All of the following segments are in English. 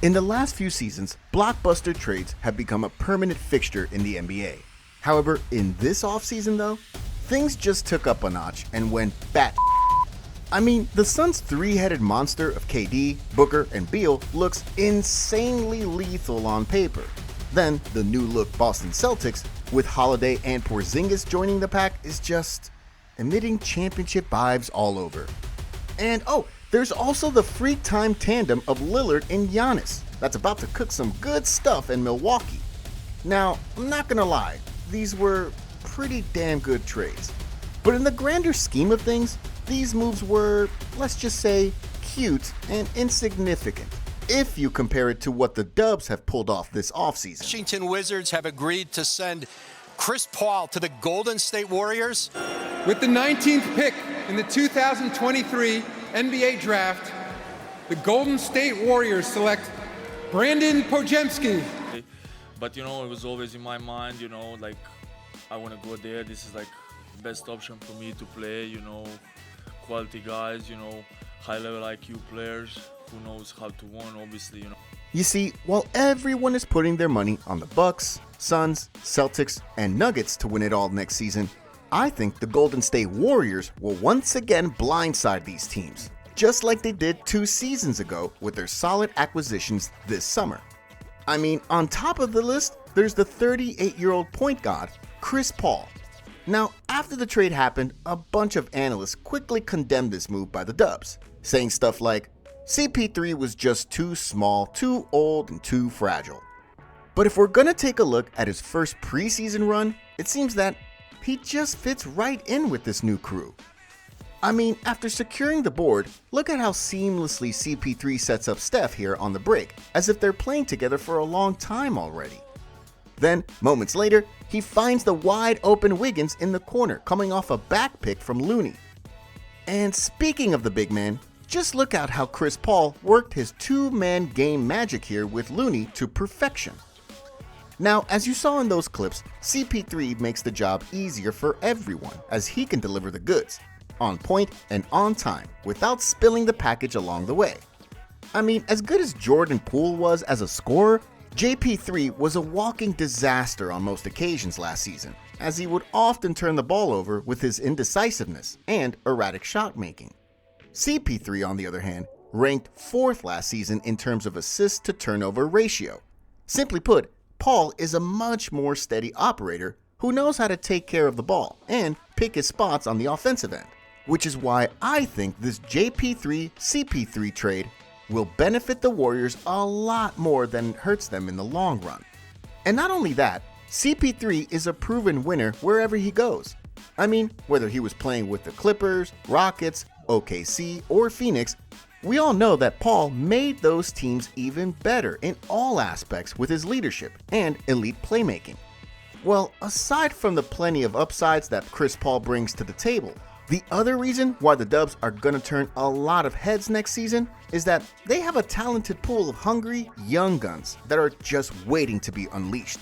In the last few seasons, blockbuster trades have become a permanent fixture in the NBA. However, in this offseason though, things just took up a notch and went bat. I mean, the Suns' three-headed monster of KD, Booker, and Beal looks insanely lethal on paper. Then, the new-look Boston Celtics, with Holiday and Porzingis joining the pack, is just emitting championship vibes all over. And there's also the freak-time tandem of Lillard and Giannis that's about to cook some good stuff in Milwaukee. Now, I'm not gonna lie, these were pretty damn good trades. But in the grander scheme of things, these moves were, let's just say, cute and insignificant, if you compare it to what the Dubs have pulled off this offseason. Washington Wizards have agreed to send Chris Paul to the Golden State Warriors. With the 19th pick in the 2023 NBA Draft, the Golden State Warriors select Brandon Podziemski. But it was always in my mind, like I want to go there. This is like best option for me to play, quality guys, high level IQ players who knows how to win, obviously, You see, while everyone is putting their money on the Bucks, Suns, Celtics, and Nuggets to win it all next season, I think the Golden State Warriors will once again blindside these teams, just like they did 2 seasons ago with their solid acquisitions this summer. I mean, on top of the list, there's the 38-year-old point guard, Chris Paul. Now, after the trade happened, a bunch of analysts quickly condemned this move by the Dubs, saying stuff like, CP3 was just too small, too old, and too fragile. But if we're gonna take a look at his first preseason run, it seems that he just fits right in with this new crew. I mean, after securing the board, look at how seamlessly CP3 sets up Steph here on the break, as if they're playing together for a long time already. Then, moments later, he finds the wide open Wiggins in the corner, coming off a back pick from Looney. And speaking of the big man, just look at how Chris Paul worked his 2-man game magic here with Looney to perfection. Now, as you saw in those clips, CP3 makes the job easier for everyone as he can deliver the goods, on point and on time, without spilling the package along the way. I mean, as good as Jordan Poole was as a scorer, JP3 was a walking disaster on most occasions last season, as he would often turn the ball over with his indecisiveness and erratic shot making. CP3, on the other hand, ranked 4th last season in terms of assist to turnover ratio. Simply put, Paul is a much more steady operator who knows how to take care of the ball and pick his spots on the offensive end, which is why I think this JP3-CP3 trade will benefit the Warriors a lot more than it hurts them in the long run. And not only that, CP3 is a proven winner wherever he goes. I mean, whether he was playing with the Clippers, Rockets, OKC, or Phoenix, we all know that Paul made those teams even better in all aspects with his leadership and elite playmaking. Well, aside from the plenty of upsides that Chris Paul brings to the table, the other reason why the Dubs are going to turn a lot of heads next season is that they have a talented pool of hungry, young guns that are just waiting to be unleashed.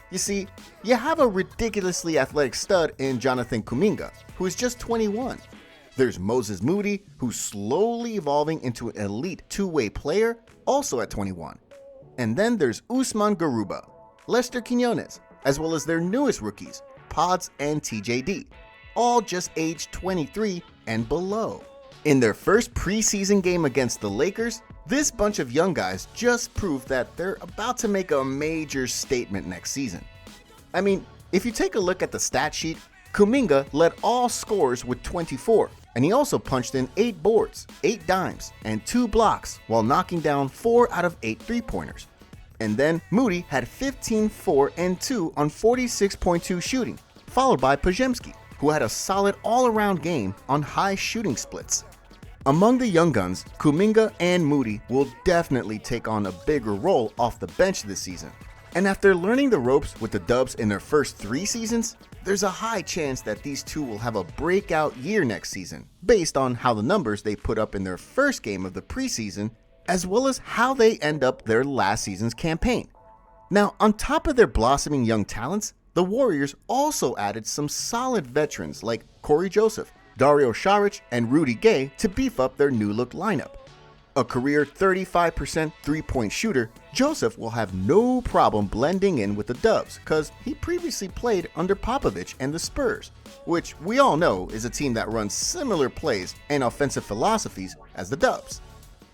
You see, you have a ridiculously athletic stud in Jonathan Kuminga, who is just 21. There's Moses Moody, who's slowly evolving into an elite 2-way player, also at 21. And then there's Usman Garuba, Lester Quinones, as well as their newest rookies, Pods and TJD, all just aged 23 and below. In their first preseason game against the Lakers, this bunch of young guys just proved that they're about to make a major statement next season. I mean, if you take a look at the stat sheet, Kuminga led all scorers with 24, and he also punched in 8 boards, 8 dimes, and 2 blocks while knocking down 4 out of 8 3-pointers. And then Moody had 15, 4, and 2 on 46.2 shooting, followed by Podziemski, who had a solid all-around game on high shooting splits. Among the young guns, Kuminga and Moody will definitely take on a bigger role off the bench this season. And after learning the ropes with the Dubs in their first 3 seasons, there's a high chance that these two will have a breakout year next season, based on how the numbers they put up in their first game of the preseason, as well as how they end up their last season's campaign. Now, on top of their blossoming young talents, the Warriors also added some solid veterans like Corey Joseph, Dario Saric, and Rudy Gay to beef up their new-look lineup. A career 35% three-point shooter, Joseph will have no problem blending in with the Dubs because he previously played under Popovich and the Spurs, which we all know is a team that runs similar plays and offensive philosophies as the Dubs.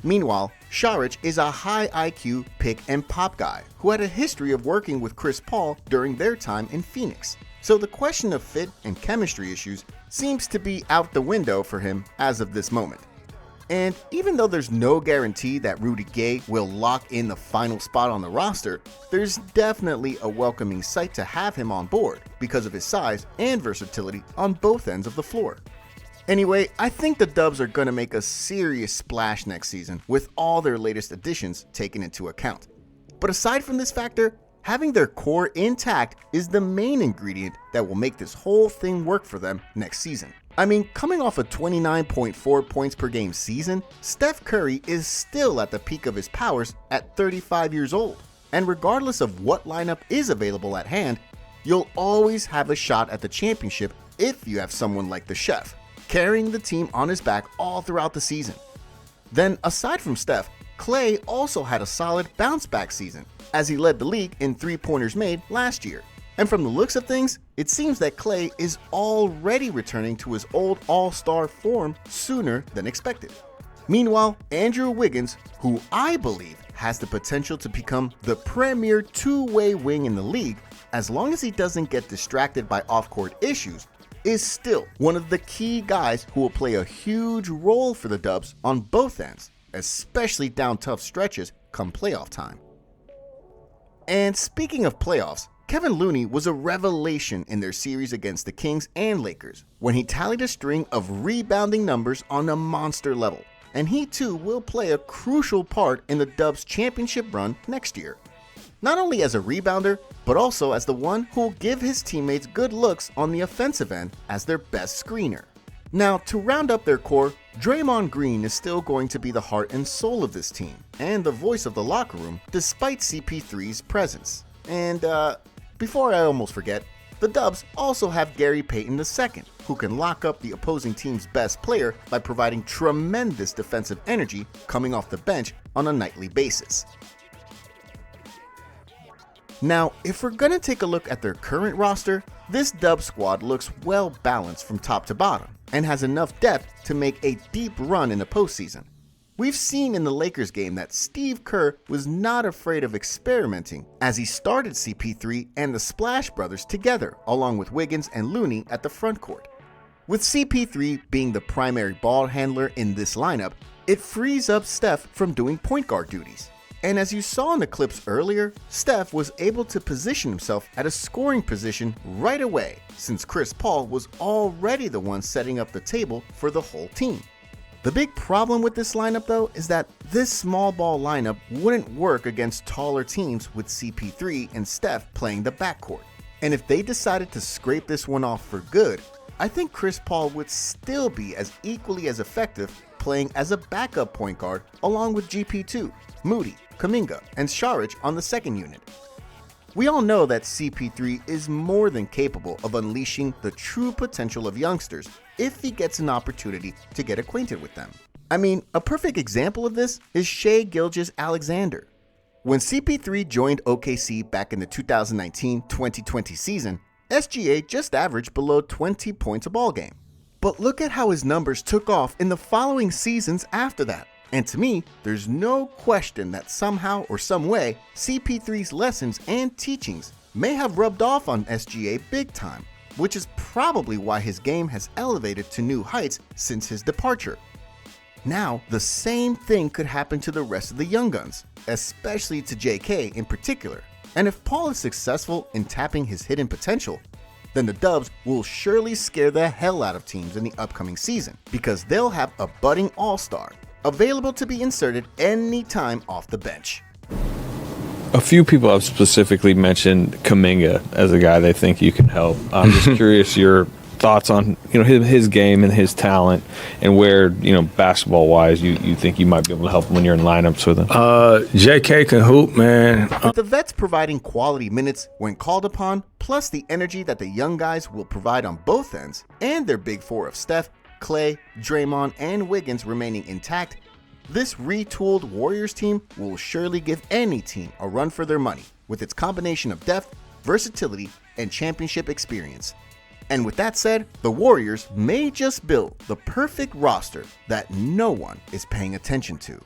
Meanwhile, Saric is a high IQ pick and pop guy who had a history of working with Chris Paul during their time in Phoenix. So the question of fit and chemistry issues seems to be out the window for him as of this moment. And even though there's no guarantee that Rudy Gay will lock in the final spot on the roster, there's definitely a welcoming sight to have him on board because of his size and versatility on both ends of the floor. Anyway, I think the Dubs are going to make a serious splash next season with all their latest additions taken into account. But aside from this factor, having their core intact is the main ingredient that will make this whole thing work for them next season. I mean, coming off a 29.4 points per game season, Steph Curry is still at the peak of his powers at 35 years old. And regardless of what lineup is available at hand, you'll always have a shot at the championship if you have someone like the Chef, carrying the team on his back all throughout the season. Then, aside from Steph, Klay also had a solid bounce-back season, as he led the league in three-pointers made last year. And from the looks of things, it seems that Klay is already returning to his old all-star form sooner than expected. Meanwhile, Andrew Wiggins, who I believe has the potential to become the premier two-way wing in the league, as long as he doesn't get distracted by off-court issues, is still one of the key guys who will play a huge role for the Dubs on both ends, especially down tough stretches come playoff time. And speaking of playoffs, Kevin Looney was a revelation in their series against the Kings and Lakers when he tallied a string of rebounding numbers on a monster level, and he too will play a crucial part in the Dubs' championship run next year. Not only as a rebounder, but also as the one who will give his teammates good looks on the offensive end as their best screener. Now, to round up their core, Draymond Green is still going to be the heart and soul of this team, and the voice of the locker room despite CP3's presence. And before I almost forget, the Dubs also have Gary Payton II, who can lock up the opposing team's best player by providing tremendous defensive energy coming off the bench on a nightly basis. Now, if we're gonna take a look at their current roster, this Dubs squad looks well balanced from top to bottom and has enough depth to make a deep run in the postseason. We've seen in the Lakers game that Steve Kerr was not afraid of experimenting as he started CP3 and the Splash Brothers together along with Wiggins and Looney at the front court. With CP3 being the primary ball handler in this lineup, it frees up Steph from doing point guard duties. And as you saw in the clips earlier, Steph was able to position himself at a scoring position right away since Chris Paul was already the one setting up the table for the whole team. The big problem with this lineup though is that this small ball lineup wouldn't work against taller teams with CP3 and Steph playing the backcourt. And if they decided to scrape this one off for good, I think Chris Paul would still be as equally as effective playing as a backup point guard along with GP2, Moody, Kuminga, and Saric on the second unit. We all know that CP3 is more than capable of unleashing the true potential of youngsters if he gets an opportunity to get acquainted with them. I mean, a perfect example of this is Shai Gilgeous-Alexander. When CP3 joined OKC back in the 2019-2020 season, SGA just averaged below 20 points a ball game. But look at how his numbers took off in the following seasons after that. And to me, there's no question that somehow or some way, CP3's lessons and teachings may have rubbed off on SGA big time, which is probably why his game has elevated to new heights since his departure. Now, the same thing could happen to the rest of the young guns, especially to JK in particular. And if Paul is successful in tapping his hidden potential, then the Dubs will surely scare the hell out of teams in the upcoming season because they'll have a budding all-star available to be inserted anytime off the bench. A few people have specifically mentioned Kuminga as a guy they think you can help. I'm just curious your thoughts on his game and his talent and where basketball wise you think you might be able to help him when you're in lineups with him. JK can hoop, man. With the vets providing quality minutes when called upon, plus the energy that the young guys will provide on both ends, and their big four of Steph, Klay, Draymond, and Wiggins remaining intact, This retooled Warriors team will surely give any team a run for their money with its combination of depth, versatility, and championship experience. And with that said, the Warriors may just build the perfect roster that no one is paying attention to.